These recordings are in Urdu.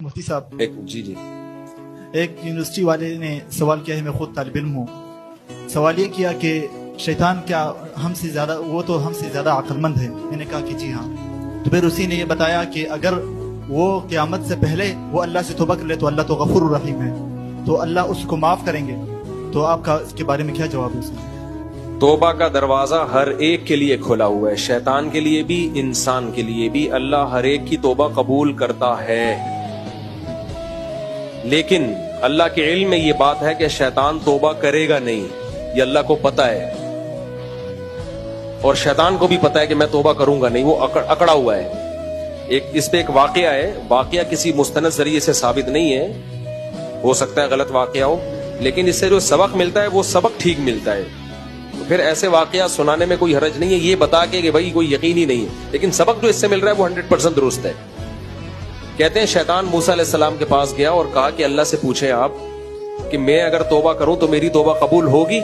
مفتی صاحب جی ایک یونیورسٹی والے نے سوال کیا ہے، میں خود طالب علم ہوں. سوال یہ کیا کہ شیطان کیا ہم سے زیادہ، وہ تو ہم سے زیادہ عقل مند ہے. میں نے کہا کہ جی ہاں. تو پھر اسی نے یہ بتایا کہ اگر وہ قیامت سے پہلے وہ اللہ سے توبہ کر لے تو اللہ تو غفور الرحیم ہے، تو اللہ اس کو معاف کریں گے. تو آپ کا اس کے بارے میں کیا جواب ہے؟ توبہ کا دروازہ ہر ایک کے لیے کھلا ہوا ہے، شیطان کے لیے بھی، انسان کے لیے بھی. اللہ ہر ایک کی توبہ قبول کرتا ہے، لیکن اللہ کے علم میں یہ بات ہے کہ شیطان توبہ کرے گا نہیں. یہ اللہ کو پتا ہے، اور شیطان کو بھی پتا ہے کہ میں توبہ کروں گا نہیں. وہ اکڑا ہوا ہے. اس پہ ایک واقعہ ہے، واقعہ کسی مستند ذریعے سے ثابت نہیں ہے، ہو سکتا ہے غلط واقعہ ہو، لیکن اس سے جو سبق ملتا ہے وہ سبق ٹھیک ملتا ہے. پھر ایسے واقعہ سنانے میں کوئی حرج نہیں ہے، یہ بتا کے کہ بھائی کوئی یقین ہی نہیں ہے، لیکن سبق جو اس سے مل رہا ہے وہ 100% درست ہے. کہتے ہیں شیطان موسیٰ علیہ السلام کے پاس گیا اور کہا کہ اللہ سے پوچھیں آپ کہ میں اگر توبہ کروں تو میری توبہ قبول ہوگی؟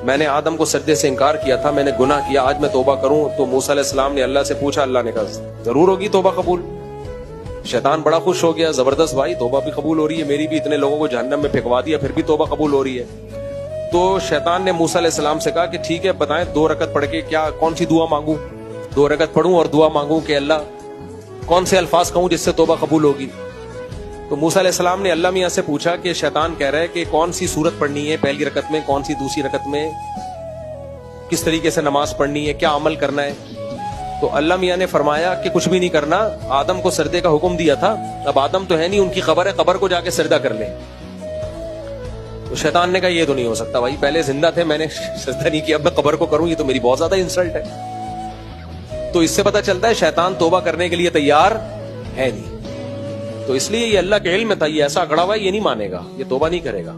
میں نے آدم کو سجدے سے انکار کیا تھا، میں نے گناہ کیا، آج میں توبہ کروں تو موسیٰ علیہ السلام نے اللہ سے پوچھا، اللہ نے کہا ضرور ہوگی توبہ قبول. شیطان بڑا خوش ہو گیا، زبردست بھائی توبہ بھی قبول ہو رہی ہے میری بھی، اتنے لوگوں کو جہنم میں پھینکوا دیا پھر بھی توبہ قبول ہو رہی ہے. تو شیطان نے موسیٰ علیہ السلام سے کہا کہ ٹھیک ہے بتائیں 2 رکعت پڑھ کے کیا کون سی دعا مانگوں؟ 2 رکعت پڑھوں اور دعا مانگوں کہ اللہ کون سے الفاظ کہوں جس سے توبہ قبول ہوگی؟ تو موسیٰ علیہ السلام نے اللہ میاں سے پوچھا کہ شیطان کہہ رہا ہے کہ کون سی سورت پڑھنی ہے پہلی رکعت میں، کون سی دوسری رکعت میں، کس طریقے سے نماز پڑھنی ہے، کیا عمل کرنا ہے؟ تو اللہ میاں نے فرمایا کہ کچھ بھی نہیں کرنا، آدم کو سجدے کا حکم دیا تھا، اب آدم تو ہے نہیں، ان کی قبر ہے، قبر کو جا کے سجدہ کر لیں. تو شیطان نے کہا یہ تو نہیں ہو سکتا بھائی، پہلے زندہ تھے میں نے سجدہ نہیں کیا، اب میں قبر کو کروں، یہ تو میری بہت زیادہ انسلٹ ہے. تو اس سے پتہ چلتا ہے شیطان توبہ کرنے کے لیے تیار ہے نہیں. تو اس لیے یہ اللہ کے علم میں تھا، یہ ایسا اکڑا ہوا ہے، یہ نہیں مانے گا، یہ توبہ نہیں کرے گا.